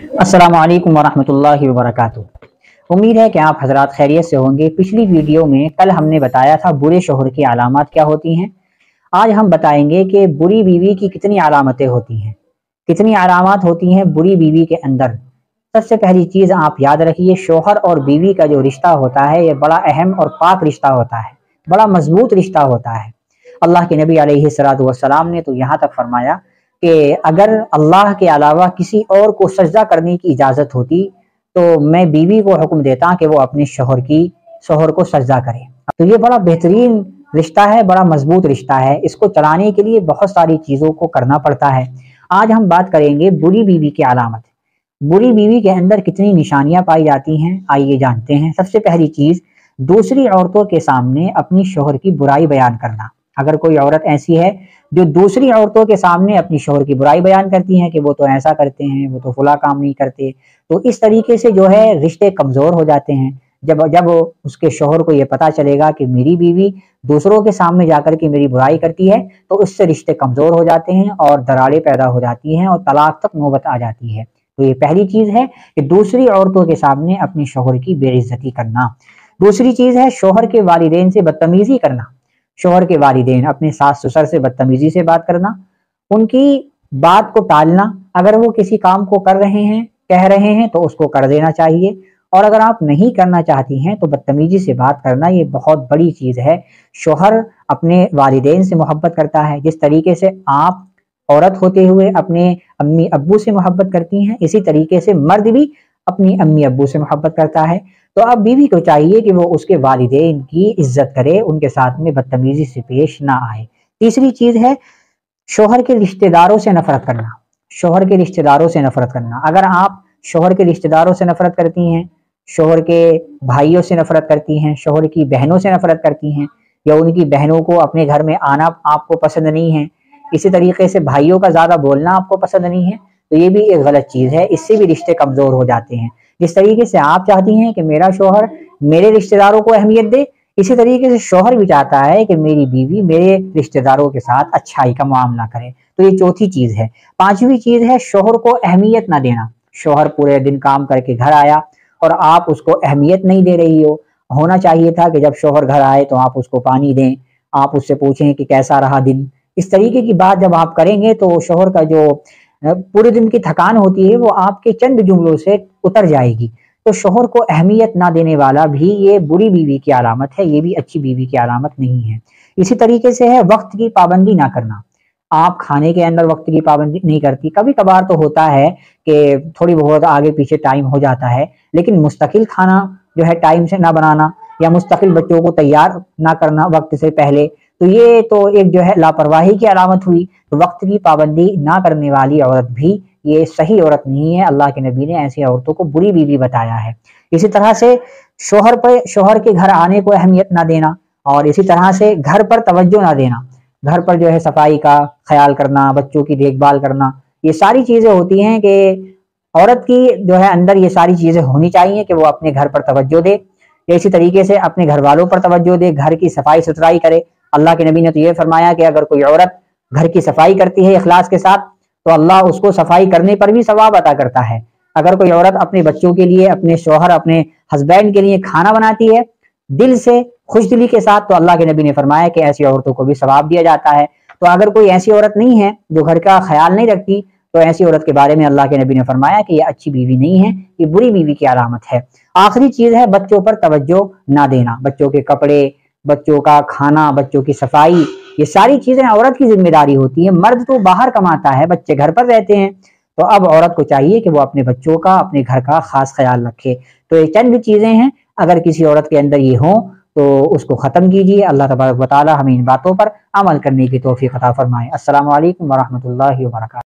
अस्सलामु अलैकुम वरहमतुल्लाहि वबरकातुहू। उम्मीद है कि आप हजरात खैरियत से होंगे। पिछली वीडियो में कल हमने बताया था बुरे शोहर की अलामत क्या होती हैं। आज हम बताएंगे कि बुरी बीवी की कितनी अलामतें होती हैं, कितनी अलामत होती हैं बुरी बीवी के अंदर। सबसे पहली चीज़ आप याद रखिए, शोहर और बीवी का जो रिश्ता होता है ये बड़ा अहम और पाक रिश्ता होता है, बड़ा मजबूत रिश्ता होता है। अल्लाह के नबी अलैहिस्सलातु वस्सलाम ने तो यहाँ तक फरमाया कि अगर अल्लाह के अलावा किसी और को सजदा करने की इजाज़त होती तो मैं बीवी को हुक्म देता कि वो अपने शोहर को सजदा करे। तो ये बड़ा बेहतरीन रिश्ता है, बड़ा मजबूत रिश्ता है। इसको चलाने के लिए बहुत सारी चीज़ों को करना पड़ता है। आज हम बात करेंगे बुरी बीवी की अलामत। बुरी बीवी के अंदर कितनी निशानियां पाई जाती हैं, आइए जानते हैं। सबसे पहली चीज़, दूसरी औरतों के सामने अपनी शोहर की बुराई बयान करना। अगर कोई औरत ऐसी है जो दूसरी औरतों के सामने अपनी शोहर की बुराई बयान करती हैं कि वो तो ऐसा करते हैं, वो तो फला काम नहीं करते, तो इस तरीके से जो है रिश्ते कमज़ोर हो जाते हैं। जब उसके शोहर को ये पता चलेगा कि मेरी बीवी दूसरों के सामने जाकर के मेरी बुराई करती है, तो इससे रिश्ते कमज़ोर हो जाते हैं और दरारें पैदा हो जाती हैं और तलाक तक नौबत आ जाती है। तो ये पहली चीज़ है कि दूसरी औरतों के सामने अपनी शोहर की बेइज्जती करना। दूसरी चीज़ है शोहर के वालिदैन से बदतमीज़ी करना। शोहर के वालिदैन अपने सास ससुर से बदतमीजी से बात करना, उनकी बात को टालना। अगर वो किसी काम को कर रहे हैं, कह रहे हैं, तो उसको कर देना चाहिए, और अगर आप नहीं करना चाहती हैं तो बदतमीजी से बात करना ये बहुत बड़ी चीज़ है। शोहर अपने वालिदैन से मोहब्बत करता है, जिस तरीके से आप औरत होते हुए अपने अम्मी अब्बू से मोहब्बत करती हैं, इसी तरीके से मर्द भी अपनी अम्मी अब्बू से मोहब्बत करता है। तो अब बीवी को चाहिए कि वो उसके वालिदैन की इज्जत करे, उनके साथ में बदतमीजी से पेश ना आए। तीसरी चीज़ है शोहर के रिश्तेदारों से नफरत करना। शोहर के रिश्तेदारों से नफरत करना। अगर आप शोहर के रिश्तेदारों से नफरत करती हैं, शोहर के भाइयों से नफरत करती हैं, शोहर की बहनों से नफरत करती हैं, या उनकी बहनों को अपने घर में आना आपको पसंद नहीं है, इसी तरीके से भाइयों का ज़्यादा बोलना आपको पसंद नहीं है, तो ये भी एक गलत चीज़ है। इससे भी रिश्ते कमज़ोर हो जाते हैं। जिस तरीके से आप चाहती हैं कि मेरा शोहर मेरे रिश्तेदारों को अहमियत दे, इसी तरीके से शोहर भी चाहता है कि मेरी बीवी मेरे रिश्तेदारों के साथ अच्छाई का मामला करे। तो ये चौथी चीज़ है। पांचवी चीज़ है शोहर को अहमियत ना देना। शोहर पूरे दिन काम करके घर आया और आप उसको अहमियत नहीं दे रही हो। होना चाहिए था कि जब शोहर घर आए तो आप उसको पानी दें, आप उससे पूछें कि कैसा रहा दिन। इस तरीके की बात जब आप करेंगे तो शोहर का जो पूरे दिन की थकान होती है वो आपके चंद जुमलों से उतर जाएगी। तो शोहर को अहमियत ना देने वाला भी ये बुरी बीवी की अलामत है, ये भी अच्छी बीवी की अलामत नहीं है। इसी तरीके से है वक्त की पाबंदी ना करना। आप खाने के अंदर वक्त की पाबंदी नहीं करती। कभी कभार तो होता है कि थोड़ी बहुत आगे पीछे टाइम हो जाता है, लेकिन मुस्तकिल खाना जो है टाइम से ना बनाना, या मुस्तकिल बच्चों को तैयार ना करना वक्त से पहले, तो ये तो एक जो है लापरवाही की अलामत हुई। तो वक्त की पाबंदी ना करने वाली औरत भी ये सही औरत नहीं है। अल्लाह के नबी ने ऐसी औरतों को बुरी बीवी बताया है। इसी तरह से शोहर के घर आने को अहमियत ना देना, और इसी तरह से घर पर तवज्जो ना देना। घर पर जो है सफाई का ख्याल करना, बच्चों की देखभाल करना, ये सारी चीजें होती हैं कि औरत की जो है अंदर ये सारी चीजें होनी चाहिए कि वो अपने घर पर तवज्जो दे, या इसी तरीके से अपने घर वालों पर तवज्जो दे, घर की सफाई सुथराई करे। अल्लाह के नबी ने तो ये फरमाया कि अगर कोई औरत घर की सफाई करती है इखलास के साथ तो अल्लाह उसको सफाई करने पर भी सवाब अता करता है। अगर कोई औरत अपने बच्चों के लिए, अपने शौहर, अपने हस्बैंड के लिए खाना बनाती है दिल से, खुश दिली के साथ, तो अल्लाह के नबी ने फरमाया कि ऐसी औरतों को भी सवाब दिया जाता है। तो अगर कोई ऐसी औरत नहीं है जो घर का ख्याल नहीं रखती, तो ऐसी औरत के बारे में अल्लाह के नबी ने फरमाया कि ये अच्छी बीवी नहीं है, ये बुरी बीवी की अलामत है। आखिरी चीज है बच्चों पर तवज्जो ना देना। बच्चों के कपड़े, बच्चों का खाना, बच्चों की सफाई, ये सारी चीजें औरत की जिम्मेदारी होती है। मर्द तो बाहर कमाता है, बच्चे घर पर रहते हैं। तो अब औरत को चाहिए कि वो अपने बच्चों का, अपने घर का खास ख्याल रखे। तो ये चंद चीजें हैं, अगर किसी औरत के अंदर ये हो तो उसको खत्म कीजिए। अल्लाह तबारक व तआला हमें इन बातों पर अमल करने की तौफीक अता फरमाए। अस्सलामु अलैकुम वरहमतुल्लाहि वबरकातुहू।